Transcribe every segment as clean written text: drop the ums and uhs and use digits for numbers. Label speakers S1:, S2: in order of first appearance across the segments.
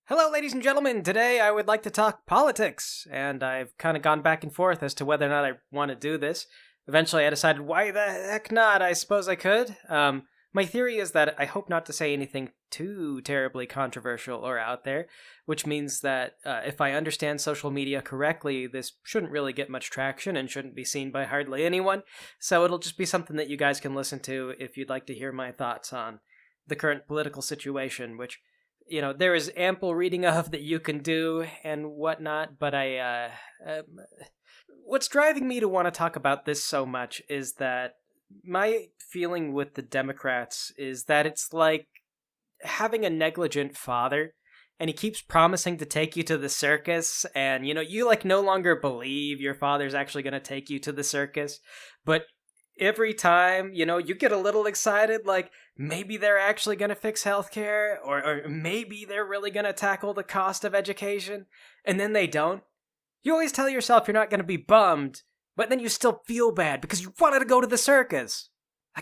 S1: Hello, ladies and gentlemen. Today I would like to talk politics, and I've kind of gone back and forth as to whether or not I want to do this. Eventually, I decided, why the heck not? I suppose I could. My theory is that I hope not to say anything too terribly controversial or out there, which means that if I understand social media correctly, this shouldn't really get much traction and shouldn't be seen by hardly anyone. So it'll just be something that you guys can listen to if you'd like to hear my thoughts on the current political situation, which there is ample reading of that you can do and whatnot, but what's driving me to want to talk about this so much is that my feeling with the Democrats is that it's like having a negligent father, and he keeps promising to take you to the circus, and, you, like, no longer believe your father's actually going to take you to the circus, but every time, you get a little excited, like, maybe they're actually going to fix healthcare, or maybe they're really going to tackle the cost of education, and then they don't. You always tell yourself you're not going to be bummed, but then you still feel bad because you wanted to go to the circus.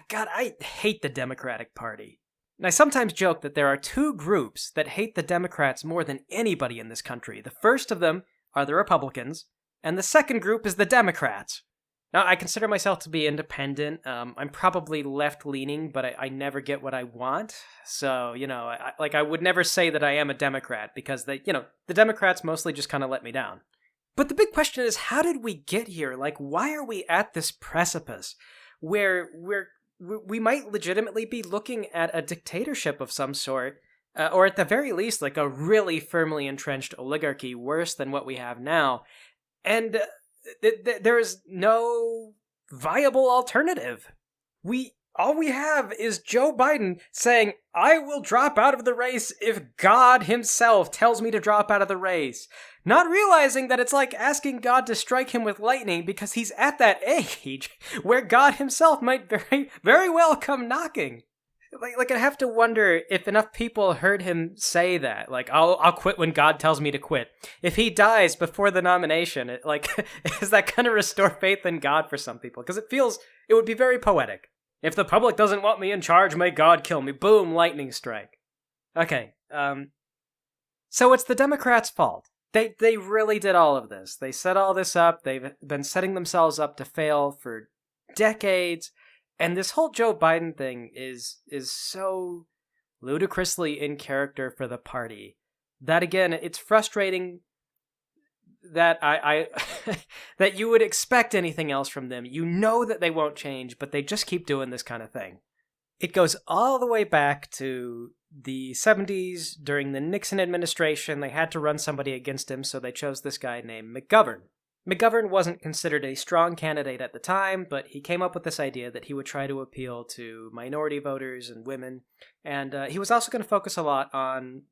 S1: God, I hate the Democratic Party. And I sometimes joke that there are two groups that hate the Democrats more than anybody in this country. The first of them are the Republicans, and the second group is the Democrats. Now, I consider myself to be independent. I'm probably left-leaning, but I never get what I want. So, I would never say that I am a Democrat because, the Democrats mostly just kind of let me down. But the big question is, how did we get here? Like, why are we at this precipice where we might legitimately be looking at a dictatorship of some sort, or at the very least, like a really firmly entrenched oligarchy, worse than what we have now, and there is no viable alternative. All we have is Joe Biden saying, I will drop out of the race if God himself tells me to drop out of the race. Not realizing that it's like asking God to strike him with lightning because he's at that age where God himself might very, very well come knocking. Like I have to wonder if enough people heard him say that. Like, I'll quit when God tells me to quit. If he dies before the nomination, is that going to restore faith in God for some people? Because it would be very poetic. If the public doesn't want me in charge, may God kill me. Boom, lightning strike. Okay, so it's the Democrats' fault. They really did all of this. They set all this up. They've been setting themselves up to fail for decades. And this whole Joe Biden thing is so ludicrously in character for the party that, again, it's frustrating that I that you would expect anything else from them. You know that they won't change, but they just keep doing this kind of thing. It goes all the way back to the 70s during the Nixon administration. They had to run somebody against him, so they chose this guy named McGovern. McGovern wasn't considered a strong candidate at the time, but he came up with this idea that he would try to appeal to minority voters and women, and he was also going to focus a lot on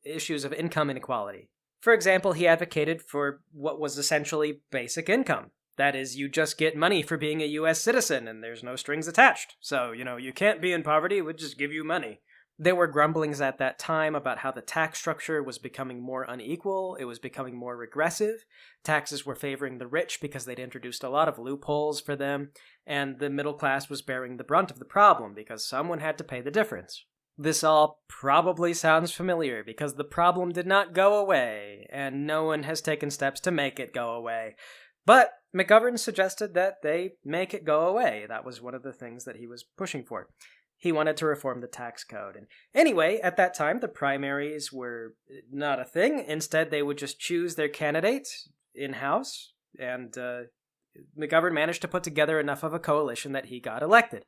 S1: issues of income inequality. For example, he advocated for what was essentially basic income. That is, you just get money for being a U.S. citizen, and there's no strings attached. So, you can't be in poverty, we'll just give you money. There were grumblings at that time about how the tax structure was becoming more unequal, it was becoming more regressive, taxes were favoring the rich because they'd introduced a lot of loopholes for them, and the middle class was bearing the brunt of the problem because someone had to pay the difference. This all probably sounds familiar because the problem did not go away, and no one has taken steps to make it go away. But McGovern suggested that they make it go away. That was one of the things that he was pushing for. He wanted to reform the tax code. And anyway, at that time, the primaries were not a thing. Instead, they would just choose their candidate in-house, and McGovern managed to put together enough of a coalition that he got elected.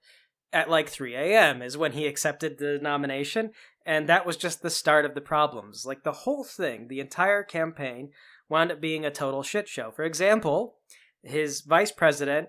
S1: At like 3 a.m. is when he accepted the nomination, and that was just the start of the problems. Like, the whole thing, the entire campaign, wound up being a total shit show. For example, his vice president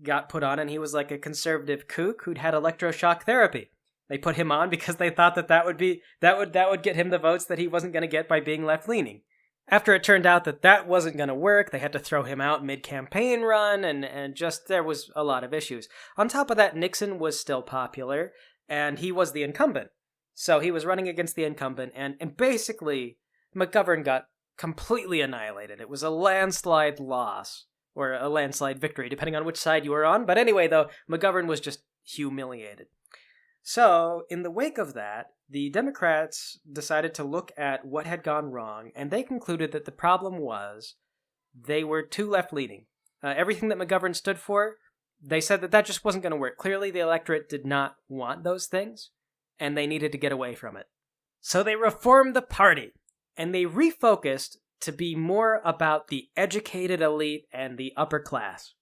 S1: got put on, and he was like a conservative kook who'd had electroshock therapy. They put him on because they thought that would get him the votes that he wasn't going to get by being left-leaning. After it turned out that wasn't going to work, they had to throw him out mid-campaign run, and just there was a lot of issues. On top of that, Nixon was still popular, and he was the incumbent. So he was running against the incumbent, and basically, McGovern got completely annihilated. It was a landslide loss, or a landslide victory, depending on which side you were on. But anyway, though, McGovern was just humiliated. So, in the wake of that, the Democrats decided to look at what had gone wrong, and they concluded that the problem was they were too left-leaning. Everything that McGovern stood for, they said that just wasn't going to work. Clearly, the electorate did not want those things, and they needed to get away from it. So they reformed the party, and they refocused to be more about the educated elite and the upper class.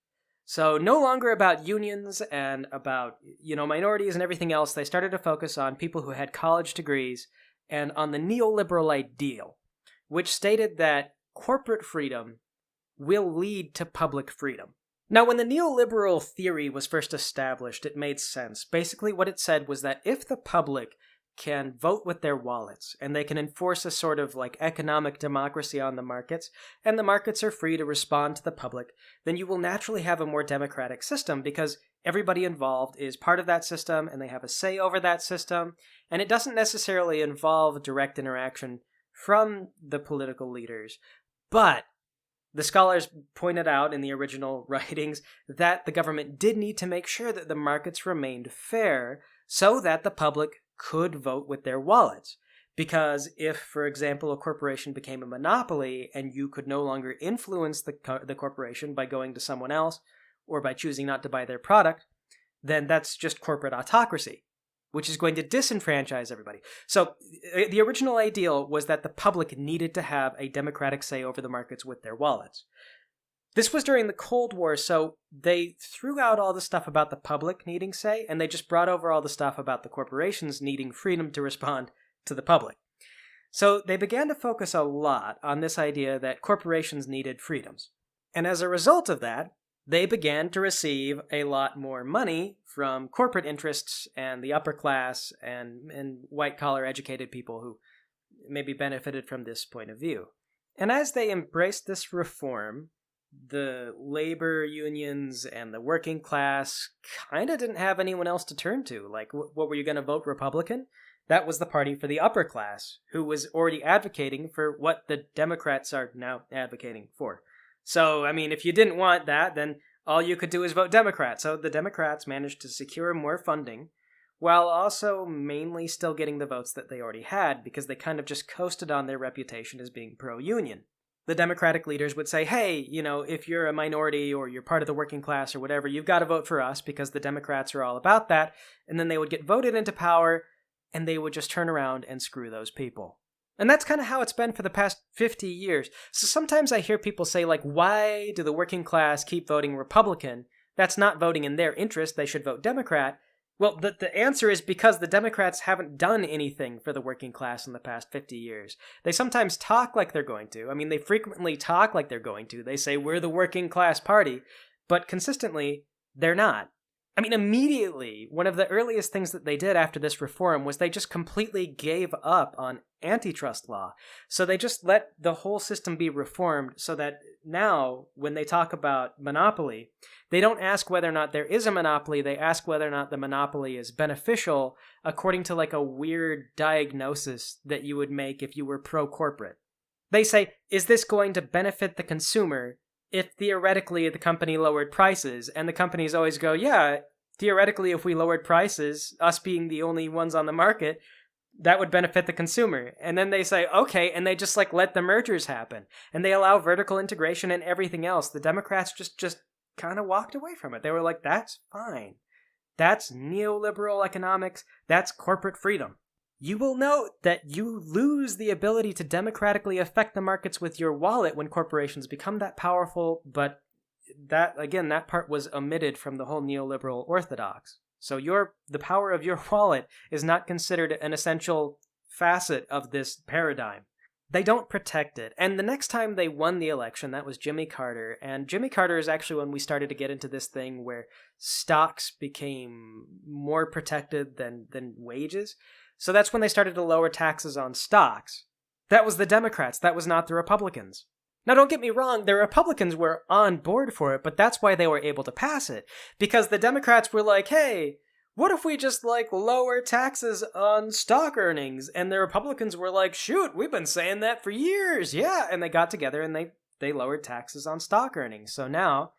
S1: So no longer about unions and about, minorities and everything else. They started to focus on people who had college degrees and on the neoliberal ideal, which stated that corporate freedom will lead to public freedom. Now, when the neoliberal theory was first established, it made sense. Basically, what it said was that if the public can vote with their wallets, and they can enforce a sort of economic democracy on the markets, and the markets are free to respond to the public, then you will naturally have a more democratic system because everybody involved is part of that system and they have a say over that system, and it doesn't necessarily involve direct interaction from the political leaders. But the scholars pointed out in the original writings that the government did need to make sure that the markets remained fair so that the public could vote with their wallets. Because if, for example, a corporation became a monopoly and you could no longer influence the corporation by going to someone else or by choosing not to buy their product, then that's just corporate autocracy, which is going to disenfranchise everybody. So the original ideal was that the public needed to have a democratic say over the markets with their wallets. This was during the Cold War, so they threw out all the stuff about the public needing say, and they just brought over all the stuff about the corporations needing freedom to respond to the public. So they began to focus a lot on this idea that corporations needed freedoms. And as a result of that, they began to receive a lot more money from corporate interests and the upper class and white-collar educated people who maybe benefited from this point of view. And as they embraced this reform, the labor unions and the working class kind of didn't have anyone else to turn to. What were you going to vote Republican? That was the party for the upper class, who was already advocating for what the Democrats are now advocating for. So, if you didn't want that, then all you could do is vote Democrat. So the Democrats managed to secure more funding, while also mainly still getting the votes that they already had, because they kind of just coasted on their reputation as being pro-union. The Democratic leaders would say, hey, if you're a minority or you're part of the working class or whatever, you've got to vote for us because the Democrats are all about that. And then they would get voted into power and they would just turn around and screw those people. And that's kind of how it's been for the past 50 years. So sometimes I hear people say, why do the working class keep voting Republican? That's not voting in their interest. They should vote Democrat. Well, the answer is because the Democrats haven't done anything for the working class in the past 50 years. They sometimes talk like they're going to. They frequently talk like they're going to. They say, we're the working class party, but consistently, they're not. Immediately, one of the earliest things that they did after this reform was they just completely gave up on antitrust law. So they just let the whole system be reformed so that now, when they talk about monopoly, they don't ask whether or not there is a monopoly, they ask whether or not the monopoly is beneficial according to a weird diagnosis that you would make if you were pro-corporate. They say, is this going to benefit the consumer if theoretically the company lowered prices? And the companies always go, yeah, theoretically if we lowered prices, us being the only ones on the market, that would benefit the consumer. And then they say, okay, and they just let the mergers happen. And they allow vertical integration and everything else. The Democrats just kind of walked away from it. They were like, that's fine. That's neoliberal economics. That's corporate freedom. You will note that you lose the ability to democratically affect the markets with your wallet when corporations become that powerful, but that part was omitted from the whole neoliberal orthodox. So the power of your wallet is not considered an essential facet of this paradigm. They don't protect it. And the next time they won the election, that was Jimmy Carter. And Jimmy Carter is actually when we started to get into this thing where stocks became more protected than wages. So that's when they started to lower taxes on stocks. That was the Democrats. That was not the Republicans. Now, don't get me wrong, the Republicans were on board for it, but that's why they were able to pass it. Because the Democrats were like, hey, what if we just, lower taxes on stock earnings? And the Republicans were like, shoot, we've been saying that for years, yeah. And they got together and they lowered taxes on stock earnings. So now,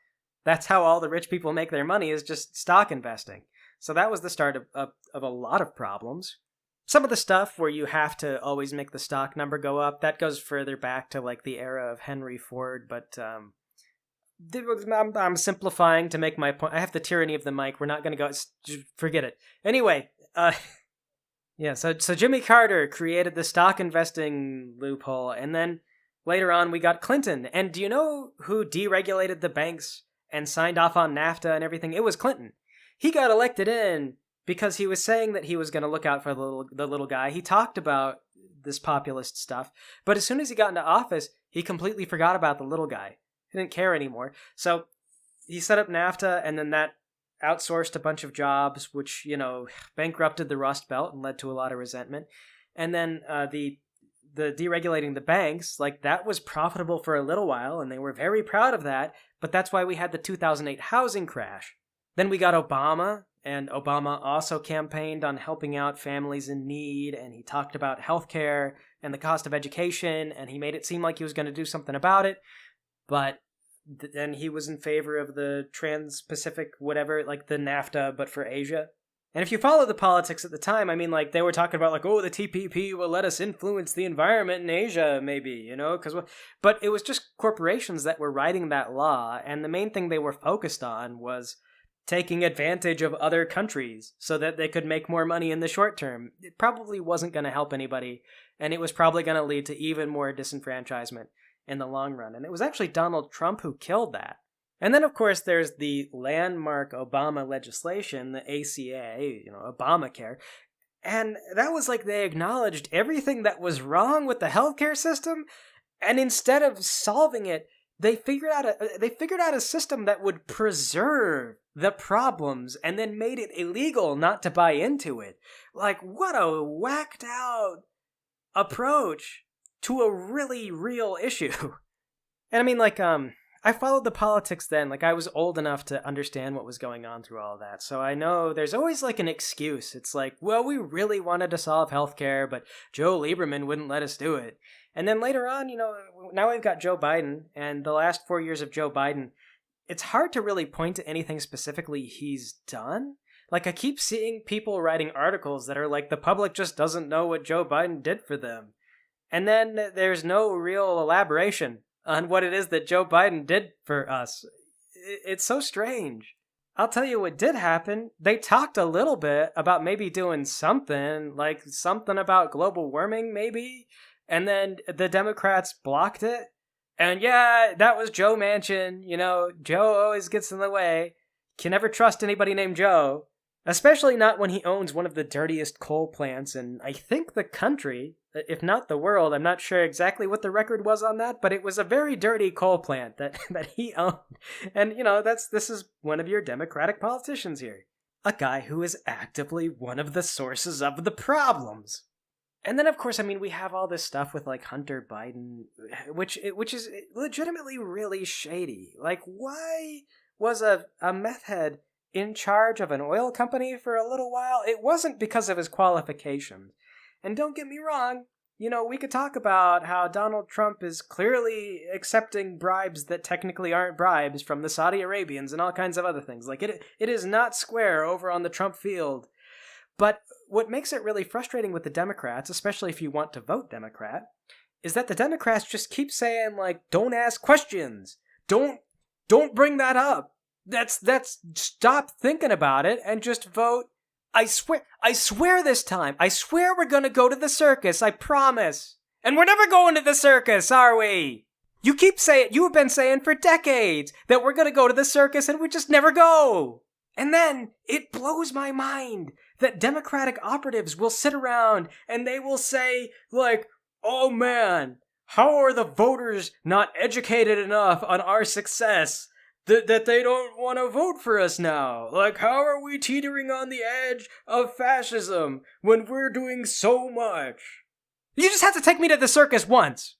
S1: that's how all the rich people make their money, is just stock investing. So that was the start of a lot of problems. Some of the stuff where you have to always make the stock number go up, that goes further back to like the era of Henry Ford, but I'm simplifying to make my point. I have the tyranny of the mic. We're not going to go. Forget it. Anyway, yeah. So Jimmy Carter created the stock investing loophole, and then later on we got Clinton. And do you know who deregulated the banks and signed off on NAFTA and everything? It was Clinton. He got elected in because he was saying that he was going to look out for the little guy. He talked about this populist stuff, but as soon as he got into office, he completely forgot about the little guy. He didn't care anymore. So he set up NAFTA, and then that outsourced a bunch of jobs, which, bankrupted the Rust Belt and led to a lot of resentment. And then the deregulating the banks, like, that was profitable for a little while, and they were very proud of that, but that's why we had the 2008 housing crash. Then we got Obama, and Obama also campaigned on helping out families in need, and he talked about healthcare and the cost of education, and he made it seem like he was going to do something about it, but then he was in favor of the Trans-Pacific whatever, like the NAFTA, but for Asia. And if you follow the politics at the time, I mean, like, they were talking about, like, oh, the TPP will let us influence the environment in Asia, maybe, but it was just corporations that were writing that law, and the main thing they were focused on was taking advantage of other countries so that they could make more money in the short term. It probably wasn't going to help anybody, and it was probably going to lead to even more disenfranchisement in the long run. And it was actually Donald Trump who killed that. And then, of course, there's the landmark Obama legislation, the ACA, Obamacare. And that was like they acknowledged everything that was wrong with the healthcare system, and instead of solving it, they figured out a system that would preserve the problems and then made it illegal not to buy into it. Like, what a whacked out approach to a really real issue. And I mean, like, I followed the politics then. Like, I was old enough to understand what was going on through all of that. So I know there's always like an excuse. It's like, well, we really wanted to solve healthcare, but Joe Lieberman wouldn't let us do it. And then later on, now we've got Joe Biden, and the last 4 years of Joe Biden, it's hard to really point to anything specifically he's done. Like, I keep seeing people writing articles that are like, the public just doesn't know what Joe Biden did for them. And then there's no real elaboration on what it is that Joe Biden did for us. It's so strange. I'll tell you what did happen. They talked a little bit about maybe doing something, like something about global warming, maybe. And then the Democrats blocked it. And yeah, that was Joe Manchin. Joe always gets in the way. Can never trust anybody named Joe. Especially not when he owns one of the dirtiest coal plants in, I think, the country, if not the world. I'm not sure exactly what the record was on that, but it was a very dirty coal plant that he owned. And, this is one of your Democratic politicians here. A guy who is actively one of the sources of the problems. And then, of course, I mean, we have all this stuff with, like, Hunter Biden, which is legitimately really shady. Like, why was a meth head in charge of an oil company for a little while? It wasn't because of his qualifications. And don't get me wrong, we could talk about how Donald Trump is clearly accepting bribes that technically aren't bribes from the Saudi Arabians and all kinds of other things. Like, it is not square over on the Trump field. But what makes it really frustrating with the Democrats, especially if you want to vote Democrat, is that the Democrats just keep saying, like, don't ask questions. Don't bring that up. That's stop thinking about it and just vote. I swear this time. I swear we're gonna go to the circus. I promise. And we're never going to the circus, are we? You have been saying for decades that we're gonna go to the circus and we just never go. And then it blows my mind that Democratic operatives will sit around and they will say, like, oh man, how are the voters not educated enough on our success that they don't want to vote for us now? Like, how are we teetering on the edge of fascism when we're doing so much? You just have to take me to the circus once.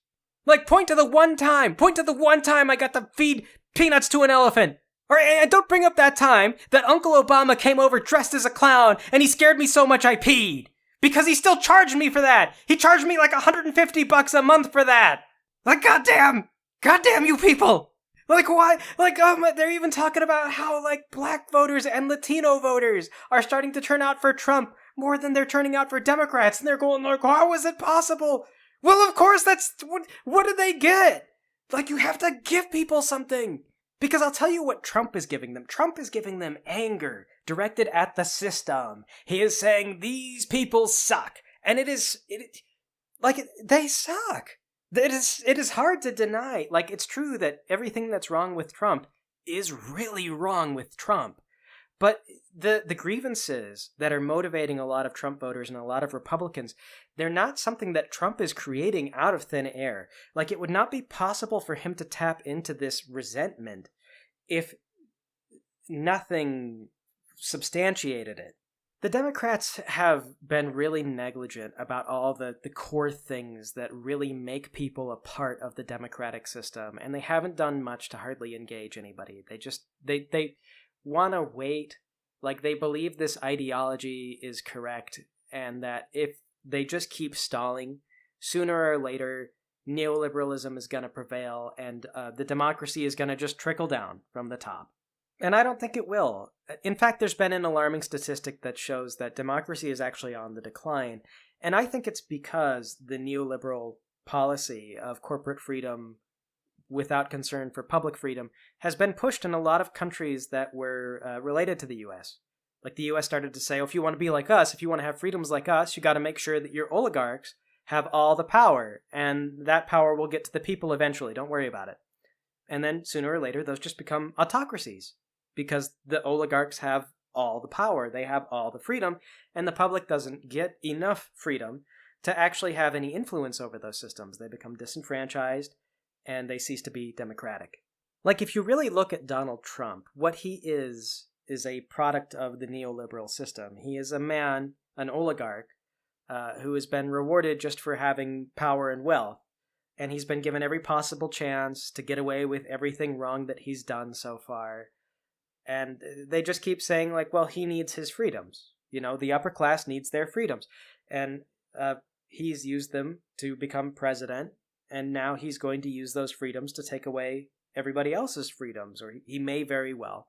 S1: Like, point to the one time I got to feed peanuts to an elephant. And don't bring up that time that Uncle Obama came over dressed as a clown and he scared me so much I peed. Because he still charged me for that. He charged me like $150 a month for that. Like, goddamn you people. Like, why? Like, they're even talking about how, like, black voters and Latino voters are starting to turn out for Trump more than they're turning out for Democrats. And they're going like, how is it possible? Well, of course, that's, what do they get? Like, you have to give people something. Because I'll tell you what Trump is giving them. Trump is giving them anger directed at the system. He is saying, these people suck. And they suck. It is hard to deny. Like, it's true that everything that's wrong with Trump is really wrong with Trump. But the grievances that are motivating a lot of Trump voters and a lot of Republicans, they're not something that Trump is creating out of thin air. Like, it would not be possible for him to tap into this resentment if nothing substantiated it. The Democrats have been really negligent about all the core things that really make people a part of the democratic system, and they haven't done much to hardly engage anybody. They want to wait, like they believe this ideology is correct, and that if they just keep stalling, sooner or later, neoliberalism is going to prevail, and the democracy is going to just trickle down from the top. And I don't think it will. In fact, there's been an alarming statistic that shows that democracy is actually on the decline. And I think it's because the neoliberal policy of corporate freedom without concern for public freedom has been pushed in a lot of countries that were related to the U.S. Like the U.S. started to say, oh, if you want to be like us, if you want to have freedoms like us, you got to make sure that your oligarchs have all the power. And that power will get to the people eventually. Don't worry about it. And then sooner or later, those just become autocracies. Because the oligarchs have all the power, they have all the freedom, and the public doesn't get enough freedom to actually have any influence over those systems. They become disenfranchised, and they cease to be democratic. Like, if you really look at Donald Trump, what he is a product of the neoliberal system. He is a man, an oligarch, who has been rewarded just for having power and wealth, and he's been given every possible chance to get away with everything wrong that he's done so far. And they just keep saying, like, well, he needs his freedoms. You know, the upper class needs their freedoms. And he's used them to become president, and now he's going to use those freedoms to take away everybody else's freedoms, or he may very well.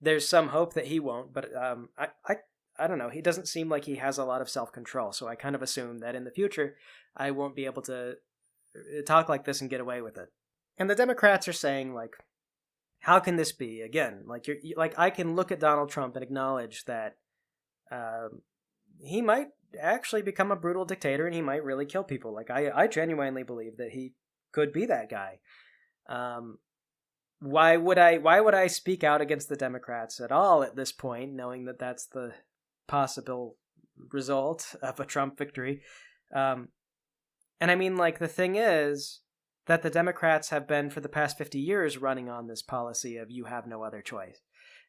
S1: There's some hope that he won't, but I don't know. He doesn't seem like he has a lot of self-control, so I kind of assume that in the future I won't be able to talk like this and get away with it. And the Democrats are saying, like, how can this be? Again, like I can look at Donald Trump and acknowledge that he might actually become a brutal dictator and he might really kill people. Like I genuinely believe that he could be that guy. Why would I speak out against the Democrats at all at this point, knowing that that's the possible result of a Trump victory? And I mean, like, the thing is that the Democrats have been, for the past 50 years, running on this policy of you have no other choice.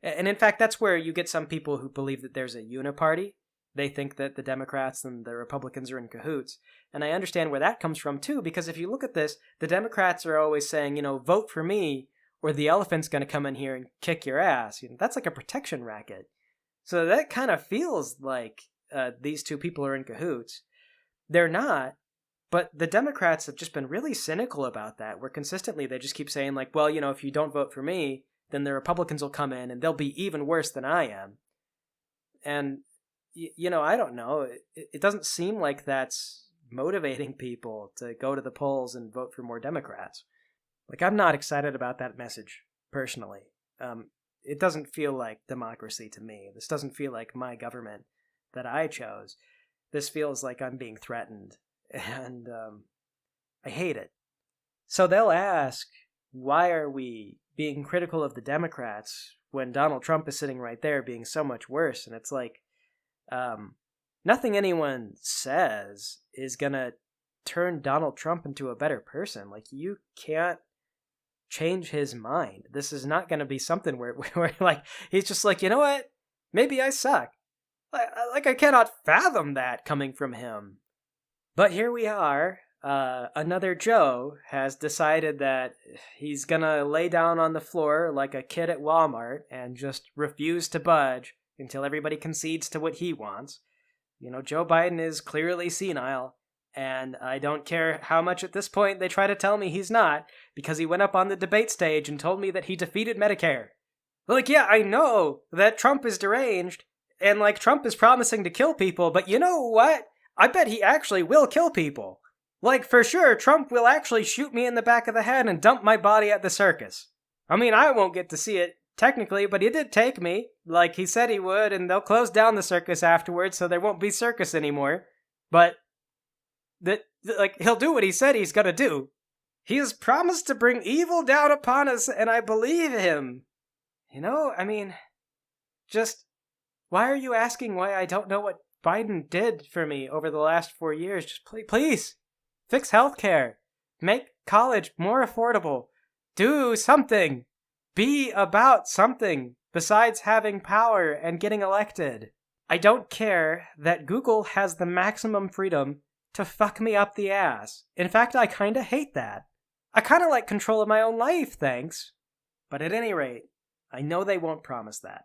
S1: And in fact, that's where you get some people who believe that there's a uniparty. They think that the Democrats and the Republicans are in cahoots. And I understand where that comes from, too, because if you look at this, the Democrats are always saying, you know, vote for me, or the elephant's going to come in here and kick your ass. You know, that's like a protection racket. So that kind of feels like these two people are in cahoots. They're not. But the Democrats have just been really cynical about that, where consistently they just keep saying, like, well, you know, if you don't vote for me, then the Republicans will come in and they'll be even worse than I am. And, you know, I don't know. It doesn't seem like that's motivating people to go to the polls and vote for more Democrats. Like, I'm not excited about that message, personally. It doesn't feel like democracy to me. This doesn't feel like my government that I chose. This feels like I'm being threatened. And I hate it. So they'll ask, why are we being critical of the Democrats when Donald Trump is sitting right there being so much worse? And it's like, nothing anyone says is going to turn Donald Trump into a better person. Like, you can't change his mind. This is not going to be something where like, he's just like, you know what? Maybe I suck. Like, I cannot fathom that coming from him. But here we are. Another Joe has decided that he's gonna lay down on the floor like a kid at Walmart and just refuse to budge until everybody concedes to what he wants. You know, Joe Biden is clearly senile, and I don't care how much at this point they try to tell me he's not, because he went up on the debate stage and told me that he defeated Medicare. Like, yeah, I know that Trump is deranged, And, like, Trump is promising to kill people, but you know what? I bet he actually will kill people. Like, for sure, Trump will actually shoot me in the back of the head and dump my body at the circus. I mean, I won't get to see it, technically, but he did take me, like he said he would, and they'll close down the circus afterwards, so there won't be circus anymore. But, he'll do what he said he's gonna do. He has promised to bring evil down upon us, and I believe him. You know, I mean, just, why are you asking why I don't know what Biden did for me over the last 4 years? Just please, fix healthcare. Make college more affordable. Do something. Be about something besides having power and getting elected. I don't care that Google has the maximum freedom to fuck me up the ass. In fact, I kinda hate that. I kinda like control of my own life, thanks. But at any rate, I know they won't promise that,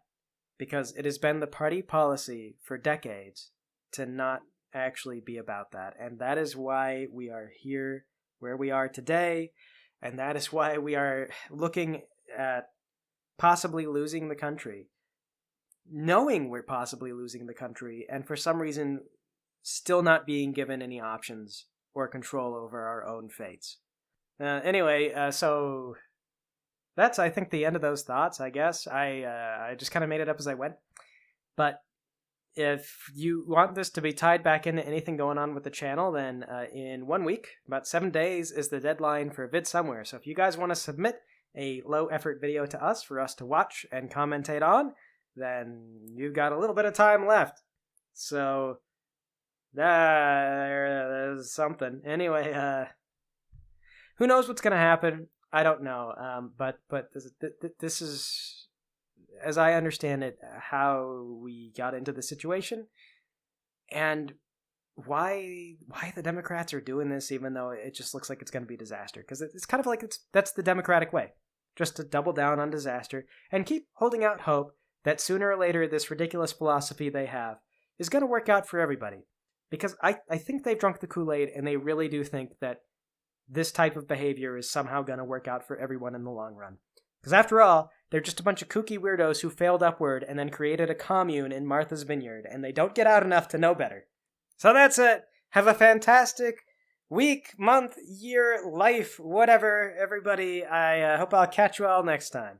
S1: because it has been the party policy for decades to not actually be about that. And that is why we are here where we are today, and that is why we are looking at possibly losing the country, knowing we're possibly losing the country, and for some reason still not being given any options or control over our own fates. So that's, I think, the end of those thoughts, I guess. I just kind of made it up as I went. But if you want this to be tied back into anything going on with the channel, then in 1 week, about 7 days, is the deadline for VidSomewhere. So if you guys want to submit a low-effort video to us for us to watch and commentate on, then you've got a little bit of time left. So there's something. Anyway, who knows what's going to happen? I don't know. But this is, as I understand it, how we got into the situation, and why the Democrats are doing this, even though it just looks like it's going to be disaster. Because it's kind of like that's the Democratic way, just to double down on disaster and keep holding out hope that sooner or later this ridiculous philosophy they have is going to work out for everybody. Because I think they've drunk the Kool-Aid, and they really do think that this type of behavior is somehow going to work out for everyone in the long run. Because after all, they're just a bunch of kooky weirdos who failed upward and then created a commune in Martha's Vineyard, and they don't get out enough to know better. So that's it. Have a fantastic week, month, year, life, whatever, everybody. I hope I'll catch you all next time.